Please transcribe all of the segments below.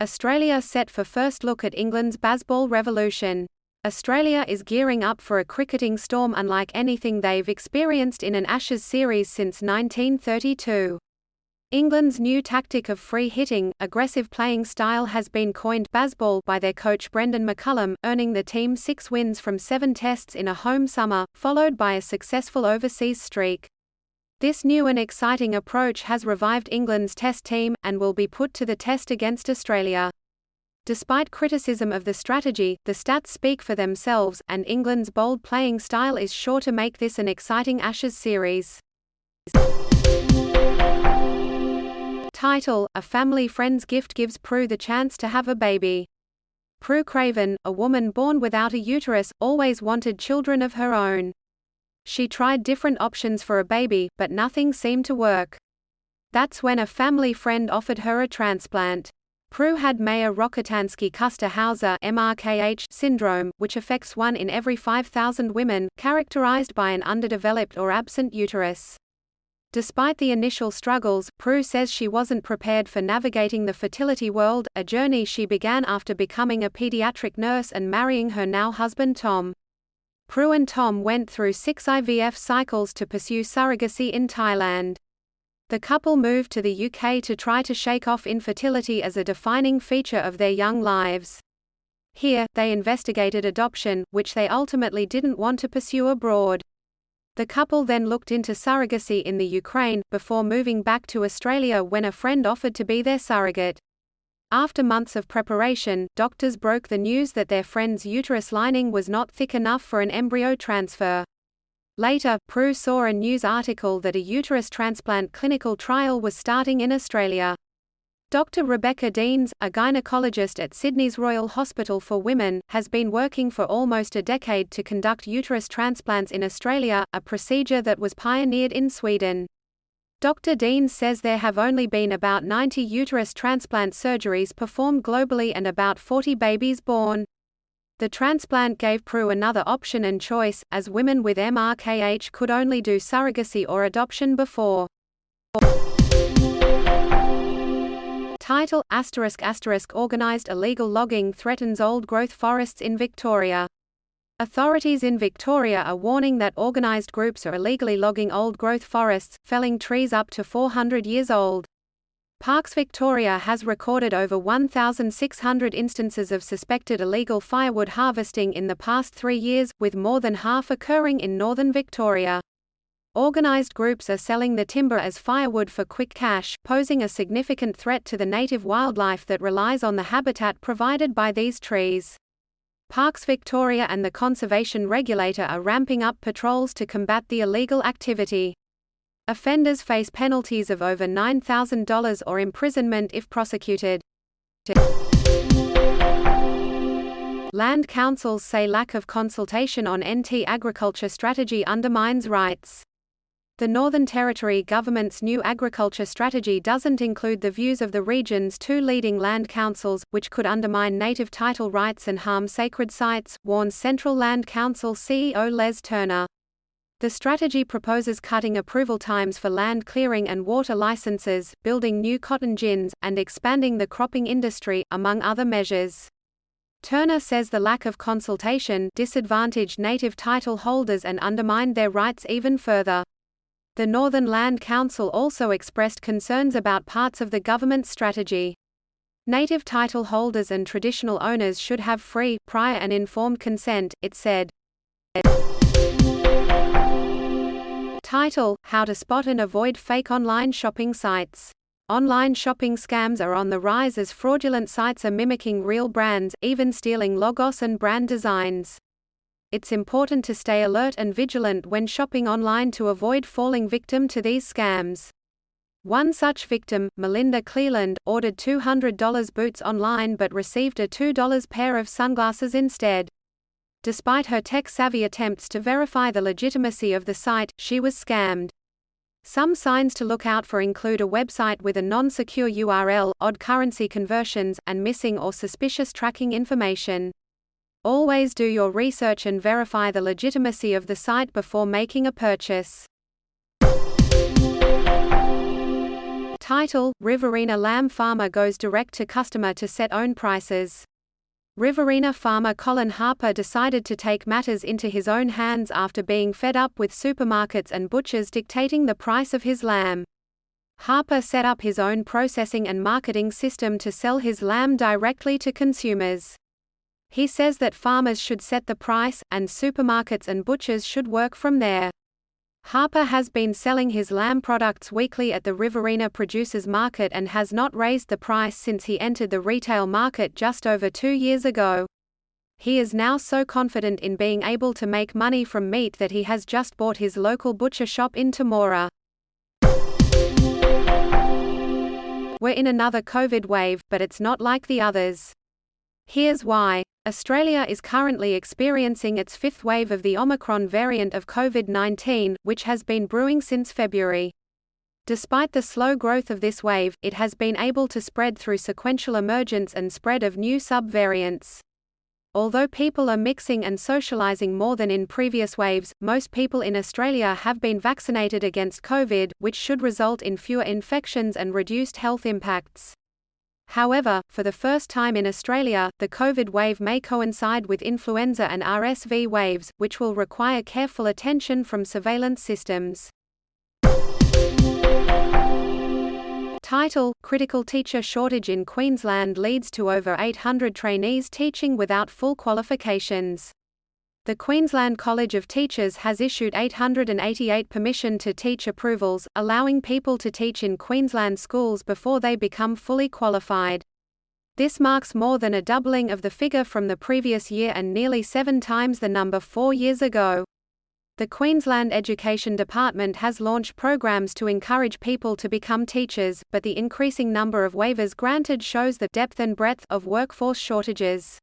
Australia set for first look at England's Bazball revolution. Australia is gearing up for a cricketing storm unlike anything they've experienced in an Ashes series since 1932. England's new tactic of free-hitting, aggressive playing style has been coined Bazball by their coach Brendan McCullum, earning the team 6 wins from 7 tests in a home summer, followed by a successful overseas streak. This new and exciting approach has revived England's test team, and will be put to the test against Australia. Despite criticism of the strategy, the stats speak for themselves, and England's bold playing style is sure to make this an exciting Ashes series. Title: A family friend's gift gives Prue the chance to have a baby. Prue Craven, a woman born without a uterus, always wanted children of her own. She tried different options for a baby, but nothing seemed to work. That's when a family friend offered her a transplant. Prue had Mayer-Rokitansky-Kuster-Hauser (MRKH) syndrome, which affects 1 in every 5,000 women, characterized by an underdeveloped or absent uterus. Despite the initial struggles, Prue says she wasn't prepared for navigating the fertility world, a journey she began after becoming a pediatric nurse and marrying her now husband Tom. Prue and Tom went through 6 IVF cycles to pursue surrogacy in Thailand. The couple moved to the UK to try to shake off infertility as a defining feature of their young lives. Here, they investigated adoption, which they ultimately didn't want to pursue abroad. The couple then looked into surrogacy in the Ukraine, before moving back to Australia when a friend offered to be their surrogate. After months of preparation, doctors broke the news that their friend's uterus lining was not thick enough for an embryo transfer. Later, Prue saw a news article that a uterus transplant clinical trial was starting in Australia. Dr. Rebecca Deans, a gynecologist at Sydney's Royal Hospital for Women, has been working for almost a decade to conduct uterus transplants in Australia, a procedure that was pioneered in Sweden. Dr. Deans says there have only been about 90 uterus transplant surgeries performed globally and about 40 babies born. The transplant gave Prue another option and choice, as women with MRKH could only do surrogacy or adoption before. Title: **** Organised illegal logging threatens old-growth forests in Victoria. Authorities in Victoria are warning that organised groups are illegally logging old-growth forests, felling trees up to 400 years old. Parks Victoria has recorded over 1,600 instances of suspected illegal firewood harvesting in the past 3 years, with more than half occurring in northern Victoria. Organised groups are selling the timber as firewood for quick cash, posing a significant threat to the native wildlife that relies on the habitat provided by these trees. Parks Victoria and the conservation regulator are ramping up patrols to combat the illegal activity. Offenders face penalties of over $9,000 or imprisonment if prosecuted. Land councils say lack of consultation on NT agriculture strategy undermines rights. The Northern Territory government's new agriculture strategy doesn't include the views of the region's 2 leading land councils, which could undermine native title rights and harm sacred sites, warns Central Land Council CEO Les Turner. The strategy proposes cutting approval times for land clearing and water licenses, building new cotton gins, and expanding the cropping industry, among other measures. Turner says the lack of consultation disadvantaged native title holders and undermined their rights even further. The Northern Land Council also expressed concerns about parts of the government's strategy. Native title holders and traditional owners should have free, prior and informed consent, it said. Title: How to spot and avoid fake online shopping sites. Online shopping scams are on the rise as fraudulent sites are mimicking real brands, even stealing logos and brand designs. It's important to stay alert and vigilant when shopping online to avoid falling victim to these scams. One such victim, Melinda Cleland, ordered $200 boots online but received a $2 pair of sunglasses instead. Despite her tech-savvy attempts to verify the legitimacy of the site, she was scammed. Some signs to look out for include a website with a non-secure URL, odd currency conversions, and missing or suspicious tracking information. Always do your research and verify the legitimacy of the site before making a purchase. Title: Riverina lamb farmer goes direct to customer to set own prices. Riverina farmer Colin Harper decided to take matters into his own hands after being fed up with supermarkets and butchers dictating the price of his lamb. Harper set up his own processing and marketing system to sell his lamb directly to consumers. He says that farmers should set the price, and supermarkets and butchers should work from there. Harper has been selling his lamb products weekly at the Riverina Producers Market and has not raised the price since he entered the retail market just over 2 years ago. He is now so confident in being able to make money from meat that he has just bought his local butcher shop in Temora. We're in another COVID wave, but it's not like the others. Here's why. Australia is currently experiencing its fifth wave of the Omicron variant of COVID-19, which has been brewing since February. Despite the slow growth of this wave, it has been able to spread through sequential emergence and spread of new sub-variants. Although people are mixing and socializing more than in previous waves, most people in Australia have been vaccinated against COVID, which should result in fewer infections and reduced health impacts. However, for the first time in Australia, the COVID wave may coincide with influenza and RSV waves, which will require careful attention from surveillance systems. Title: Critical teacher shortage in Queensland leads to over 800 trainees teaching without full qualifications. The Queensland College of Teachers has issued 888 permission to teach approvals, allowing people to teach in Queensland schools before they become fully qualified. This marks more than a doubling of the figure from the previous year and nearly 7 times the number 4 years ago. The Queensland Education Department has launched programs to encourage people to become teachers, but the increasing number of waivers granted shows the depth and breadth of workforce shortages.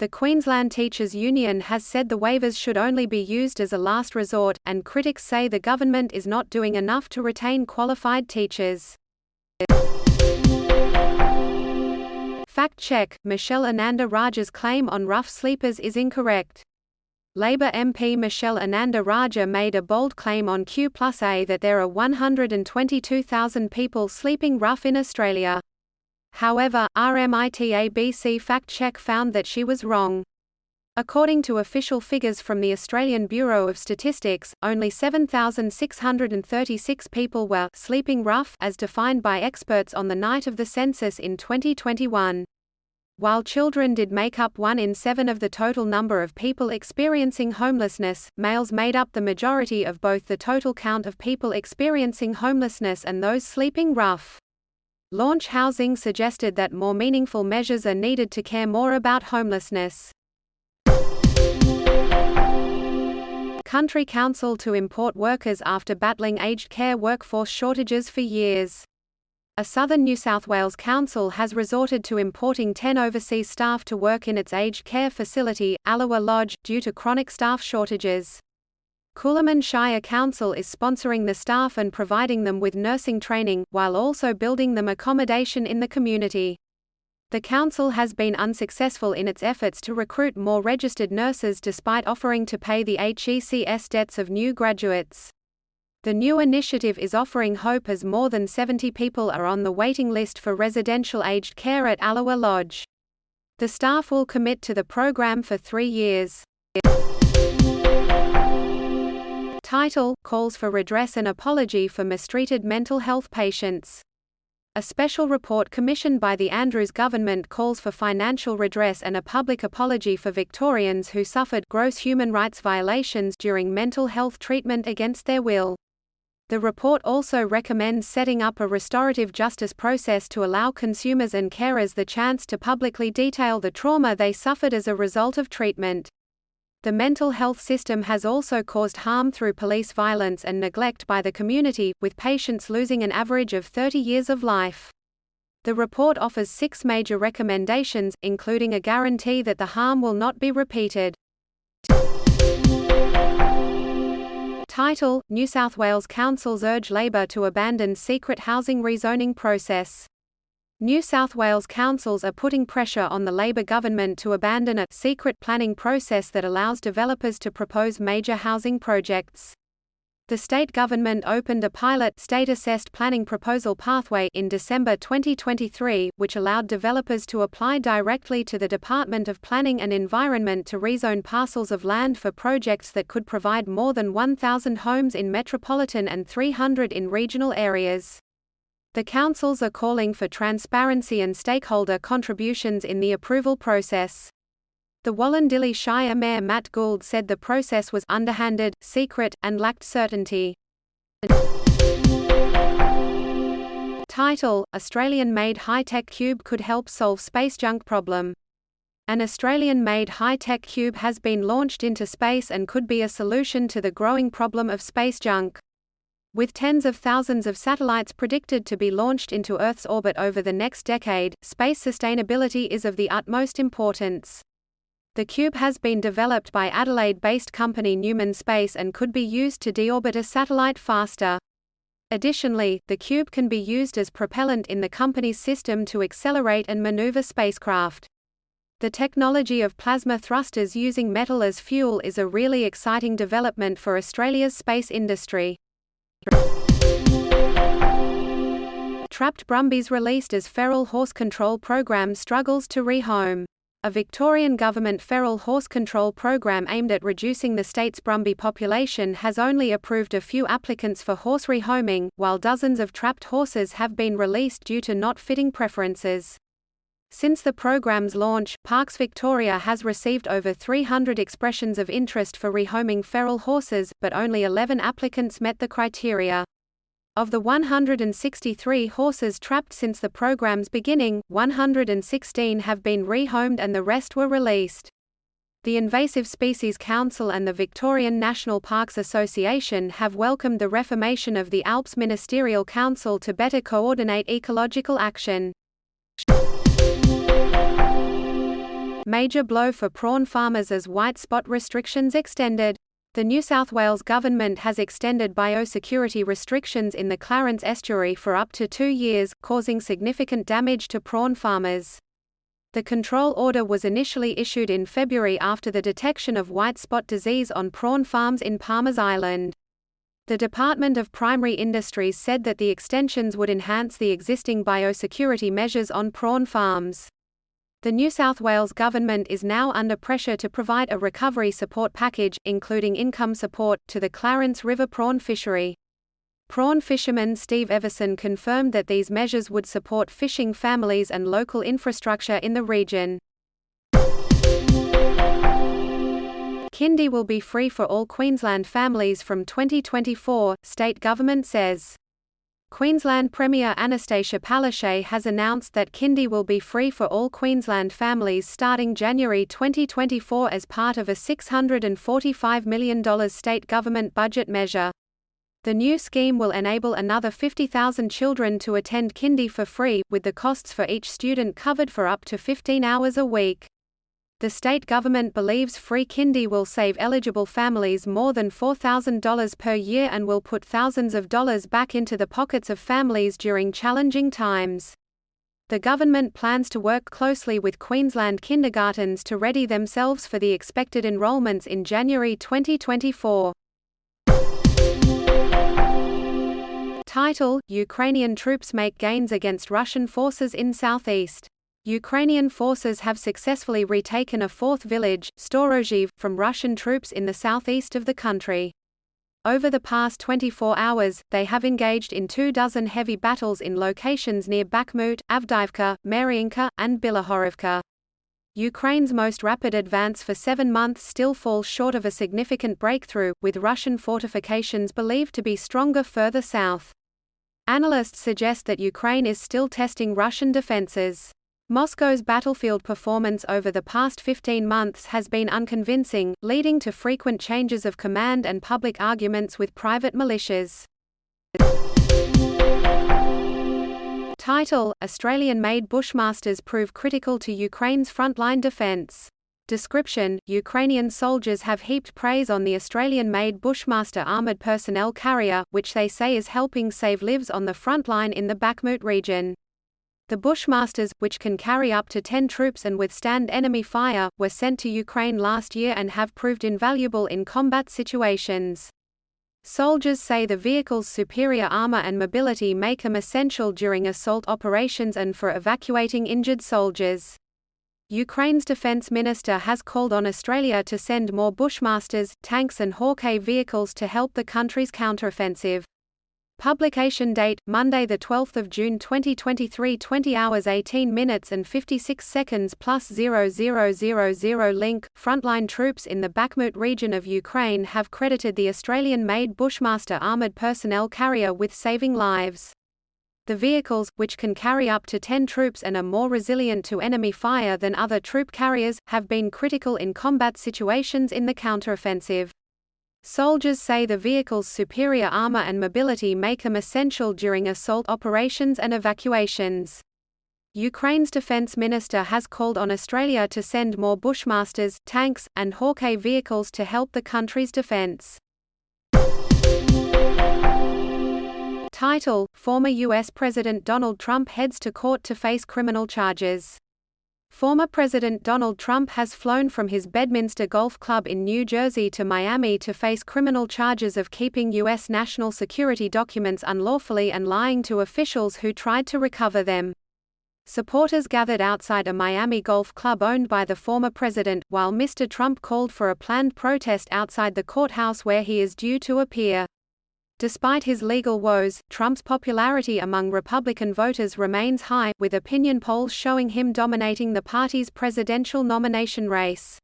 The Queensland Teachers Union has said the waivers should only be used as a last resort, and critics say the government is not doing enough to retain qualified teachers. Fact check: Michelle Ananda Raja's claim on rough sleepers is incorrect. Labor MP Michelle Ananda Raja made a bold claim on Q+A that there are 122,000 people sleeping rough in Australia. However, RMIT-ABC fact check found that she was wrong. According to official figures from the Australian Bureau of Statistics, only 7,636 people were sleeping rough as defined by experts on the night of the census in 2021. While children did make up 1 in 7 of the total number of people experiencing homelessness, males made up the majority of both the total count of people experiencing homelessness and those sleeping rough. Launch Housing suggested that more meaningful measures are needed to care more about homelessness. Country Council to import workers after battling aged care workforce shortages for years. A southern New South Wales council has resorted to importing 10 overseas staff to work in its aged care facility, Allawa Lodge, due to chronic staff shortages. Coolamon Shire Council is sponsoring the staff and providing them with nursing training, while also building them accommodation in the community. The council has been unsuccessful in its efforts to recruit more registered nurses despite offering to pay the HECS debts of new graduates. The new initiative is offering hope as more than 70 people are on the waiting list for residential aged care at Allawa Lodge. The staff will commit to the program for 3 years. Title: Calls for redress and apology for mistreated mental health patients. A special report commissioned by the Andrews government calls for financial redress and a public apology for Victorians who suffered gross human rights violations during mental health treatment against their will. The report also recommends setting up a restorative justice process to allow consumers and carers the chance to publicly detail the trauma they suffered as a result of treatment. The mental health system has also caused harm through police violence and neglect by the community, with patients losing an average of 30 years of life. The report offers 6 major recommendations, including a guarantee that the harm will not be repeated. Title: New South Wales councils urge Labor to abandon secret housing rezoning process. New South Wales councils are putting pressure on the Labor government to abandon a secret planning process that allows developers to propose major housing projects. The state government opened a pilot state-assessed planning proposal pathway in December 2023, which allowed developers to apply directly to the Department of Planning and Environment to rezone parcels of land for projects that could provide more than 1,000 homes in metropolitan and 300 in regional areas. The councils are calling for transparency and stakeholder contributions in the approval process. The Wollondilly Shire Mayor Matt Gould said the process was underhanded, secret, and lacked certainty. Title: Australian-made high-tech cube could help solve space junk problem. An Australian-made high-tech cube has been launched into space and could be a solution to the growing problem of space junk. With tens of thousands of satellites predicted to be launched into Earth's orbit over the next decade, space sustainability is of the utmost importance. The cube has been developed by Adelaide-based company Newman Space and could be used to deorbit a satellite faster. Additionally, the cube can be used as propellant in the company's system to accelerate and maneuver spacecraft. The technology of plasma thrusters using metal as fuel is a really exciting development for Australia's space industry. Trapped brumbies released as feral horse control program struggles to rehome. A Victorian government feral horse control program aimed at reducing the state's brumby population has only approved a few applicants for horse rehoming, while dozens of trapped horses have been released due to not fitting preferences. Since the program's launch, Parks Victoria has received over 300 expressions of interest for rehoming feral horses, but only 11 applicants met the criteria. Of the 163 horses trapped since the program's beginning, 116 have been rehomed and the rest were released. The Invasive Species Council and the Victorian National Parks Association have welcomed the reformation of the Alps Ministerial Council to better coordinate ecological action. Major blow for prawn farmers as white spot restrictions extended. The New South Wales government has extended biosecurity restrictions in the Clarence Estuary for up to 2 years, causing significant damage to prawn farmers. The control order was initially issued in February after the detection of white spot disease on prawn farms in Palmers Island. The Department of Primary Industries said that the extensions would enhance the existing biosecurity measures on prawn farms. The New South Wales government is now under pressure to provide a recovery support package, including income support, to the Clarence River prawn fishery. Prawn fisherman Steve Everson confirmed that these measures would support fishing families and local infrastructure in the region. Kindy will be free for all Queensland families from 2024, state government says. Queensland Premier Anastasia Palaszczuk has announced that kindy will be free for all Queensland families starting January 2024 as part of a $645 million state government budget measure. The new scheme will enable another 50,000 children to attend kindy for free, with the costs for each student covered for up to 15 hours a week. The state government believes free kindy will save eligible families more than $4,000 per year and will put thousands of dollars back into the pockets of families during challenging times. The government plans to work closely with Queensland kindergartens to ready themselves for the expected enrolments in January 2024. Title: Ukrainian troops make gains against Russian forces in southeast. Ukrainian forces have successfully retaken a fourth village, Storozhiv, from Russian troops in the southeast of the country. Over the past 24 hours, they have engaged in 24 heavy battles in locations near Bakhmut, Avdiivka, Mariinka, and Bilohorivka. Ukraine's most rapid advance for 7 months still falls short of a significant breakthrough, with Russian fortifications believed to be stronger further south. Analysts suggest that Ukraine is still testing Russian defenses. Moscow's battlefield performance over the past 15 months has been unconvincing, leading to frequent changes of command and public arguments with private militias. Title: Australian-made Bushmasters prove critical to Ukraine's frontline defence. Description: Ukrainian soldiers have heaped praise on the Australian-made Bushmaster armoured personnel carrier, which they say is helping save lives on the front line in the Bakhmut region. The Bushmasters, which can carry up to 10 troops and withstand enemy fire, were sent to Ukraine last year and have proved invaluable in combat situations. Soldiers say the vehicle's superior armor and mobility make them essential during assault operations and for evacuating injured soldiers. Ukraine's defense minister has called on Australia to send more Bushmasters, tanks and Hawkeye vehicles to help the country's counteroffensive. Publication date, Monday 12 June 2023, 20 hours 18 minutes and 56 seconds plus 0000 link. Frontline troops in the Bakhmut region of Ukraine have credited the Australian-made Bushmaster armoured personnel carrier with saving lives. The vehicles, which can carry up to 10 troops and are more resilient to enemy fire than other troop carriers, have been critical in combat situations in the counteroffensive. Soldiers say the vehicle's superior armor and mobility make them essential during assault operations and evacuations. Ukraine's defense minister has called on Australia to send more Bushmasters, tanks, and Hawkeye vehicles to help the country's defense. Title: Former U.S. President Donald Trump heads to court to face criminal charges. Former President Donald Trump has flown from his Bedminster Golf Club in New Jersey to Miami to face criminal charges of keeping U.S. national security documents unlawfully and lying to officials who tried to recover them. Supporters gathered outside a Miami golf club owned by the former president, while Mr. Trump called for a planned protest outside the courthouse where he is due to appear. Despite his legal woes, Trump's popularity among Republican voters remains high, with opinion polls showing him dominating the party's presidential nomination race.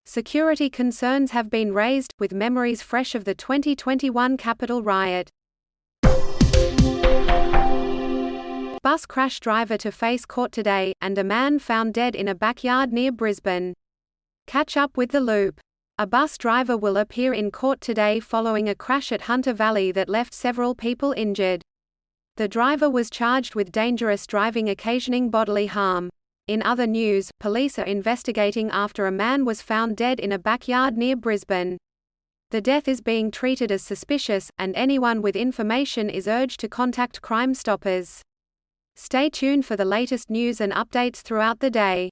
Security concerns have been raised, with memories fresh of the 2021 Capitol riot. Bus crash driver to face court today, and a man found dead in a backyard near Brisbane. Catch up with the loop. A bus driver will appear in court today following a crash at Hunter Valley that left several people injured. The driver was charged with dangerous driving occasioning bodily harm. In other news, police are investigating after a man was found dead in a backyard near Brisbane. The death is being treated as suspicious, and anyone with information is urged to contact Crime Stoppers. Stay tuned for the latest news and updates throughout the day.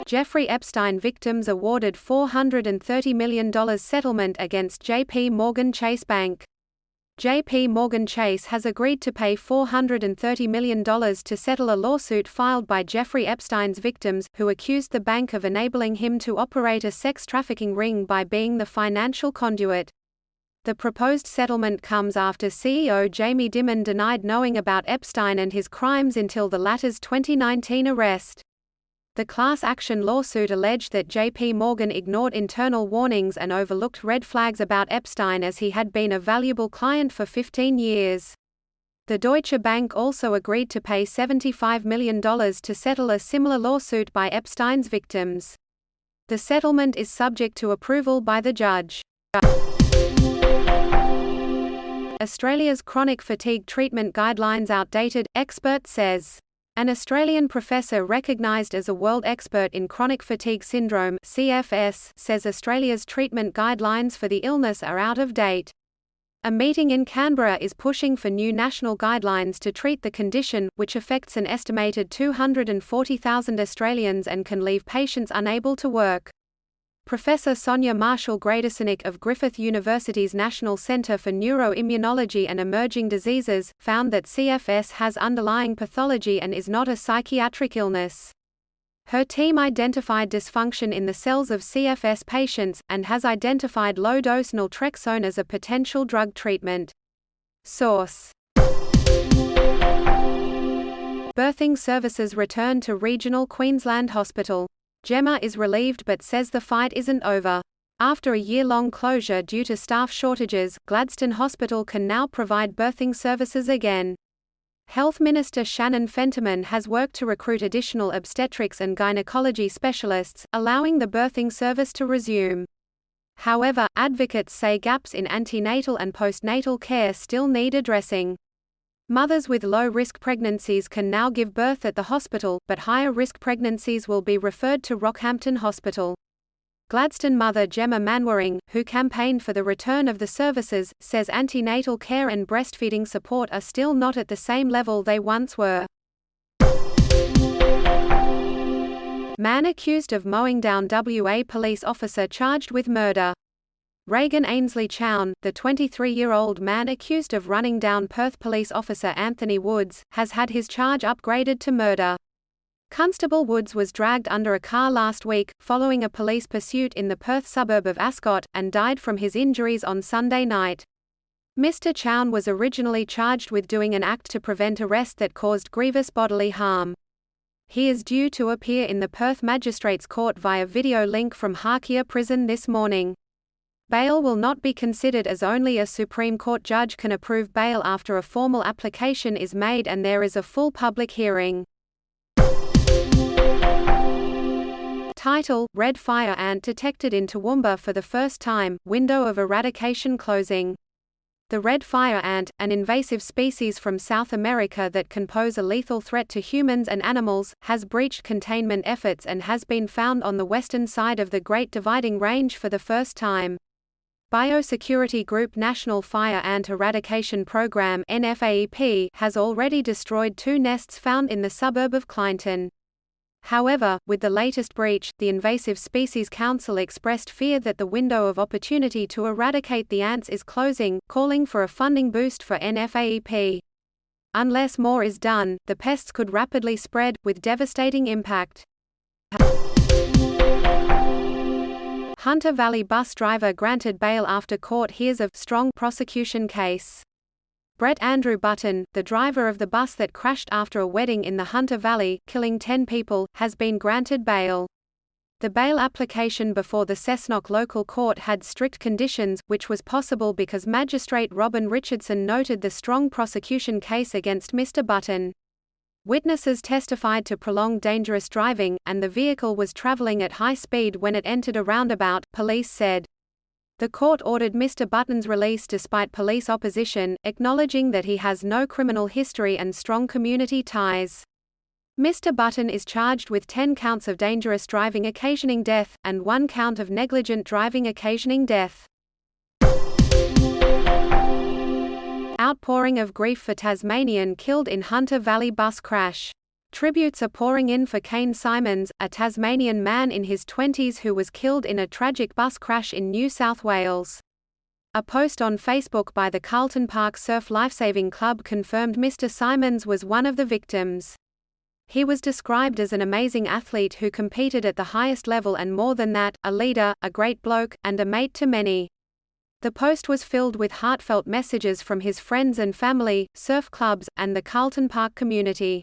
Jeffrey Epstein victims awarded $430 million settlement against J.P. Morgan Chase Bank. J.P. Morgan Chase has agreed to pay $430 million to settle a lawsuit filed by Jeffrey Epstein's victims, who accused the bank of enabling him to operate a sex trafficking ring by being the financial conduit. The proposed settlement comes after CEO Jamie Dimon denied knowing about Epstein and his crimes until the latter's 2019 arrest. The class action lawsuit alleged that J.P. Morgan ignored internal warnings and overlooked red flags about Epstein as he had been a valuable client for 15 years. The Deutsche Bank also agreed to pay $75 million to settle a similar lawsuit by Epstein's victims. The settlement is subject to approval by the judge. Australia's chronic fatigue treatment guidelines outdated, expert says. An Australian professor recognised as a world expert in chronic fatigue syndrome (CFS) says Australia's treatment guidelines for the illness are out of date. A meeting in Canberra is pushing for new national guidelines to treat the condition, which affects an estimated 240,000 Australians and can leave patients unable to work. Professor Sonia Marshall-Gradisonic of Griffith University's National Centre for Neuroimmunology and Emerging Diseases found that CFS has underlying pathology and is not a psychiatric illness. Her team identified dysfunction in the cells of CFS patients, and has identified low-dose naltrexone as a potential drug treatment. Source: Birthing services return to regional Queensland hospital. Gemma is relieved but says the fight isn't over. After a year-long closure due to staff shortages, Gladstone Hospital can now provide birthing services again. Health Minister Shannon Fentiman has worked to recruit additional obstetrics and gynecology specialists, allowing the birthing service to resume. However, advocates say gaps in antenatal and postnatal care still need addressing. Mothers with low-risk pregnancies can now give birth at the hospital, but higher-risk pregnancies will be referred to Rockhampton Hospital. Gladstone mother Gemma Manwaring, who campaigned for the return of the services, says antenatal care and breastfeeding support are still not at the same level they once were. Man accused of mowing down WA police officer charged with murder. Reagan Ainsley Chown, the 23-year-old man accused of running down Perth police officer Anthony Woods, has had his charge upgraded to murder. Constable Woods was dragged under a car last week, following a police pursuit in the Perth suburb of Ascot, and died from his injuries on Sunday night. Mr. Chown was originally charged with doing an act to prevent arrest that caused grievous bodily harm. He is due to appear in the Perth Magistrates Court via video link from Harkia Prison this morning. Bail will not be considered, as only a Supreme Court judge can approve bail after a formal application is made and there is a full public hearing. Title: Red fire ant detected in Toowoomba for the first time, window of eradication closing. The red fire ant, an invasive species from South America that can pose a lethal threat to humans and animals, has breached containment efforts and has been found on the western side of the Great Dividing Range for the first time. Biosecurity Group National Fire Ant Eradication Program (NFAEP) has already destroyed 2 nests found in the suburb of Clinton. However, with the latest breach, the Invasive Species Council expressed fear that the window of opportunity to eradicate the ants is closing, calling for a funding boost for NFAEP. Unless more is done, the pests could rapidly spread, with devastating impact. Hunter Valley bus driver granted bail after court hears of strong prosecution case. Brett Andrew Button, the driver of the bus that crashed after a wedding in the Hunter Valley, killing 10 people, has been granted bail. The bail application before the Cessnock local court had strict conditions, which was possible because Magistrate Robin Richardson noted the strong prosecution case against Mr. Button. Witnesses testified to prolonged dangerous driving, and the vehicle was traveling at high speed when it entered a roundabout, police said. The court ordered Mr. Button's release despite police opposition, acknowledging that he has no criminal history and strong community ties. Mr. Button is charged with 10 counts of dangerous driving occasioning death, and 1 count of negligent driving occasioning death. Outpouring of grief for Tasmanian killed in Hunter Valley bus crash. Tributes are pouring in for Kane Simons, a Tasmanian man in his 20s who was killed in a tragic bus crash in New South Wales. A post on Facebook by the Carlton Park Surf Lifesaving Club confirmed Mr. Simons was one of the victims. He was described as an amazing athlete who competed at the highest level and more than that, a leader, a great bloke, and a mate to many. The post was filled with heartfelt messages from his friends and family, surf clubs, and the Carlton Park community.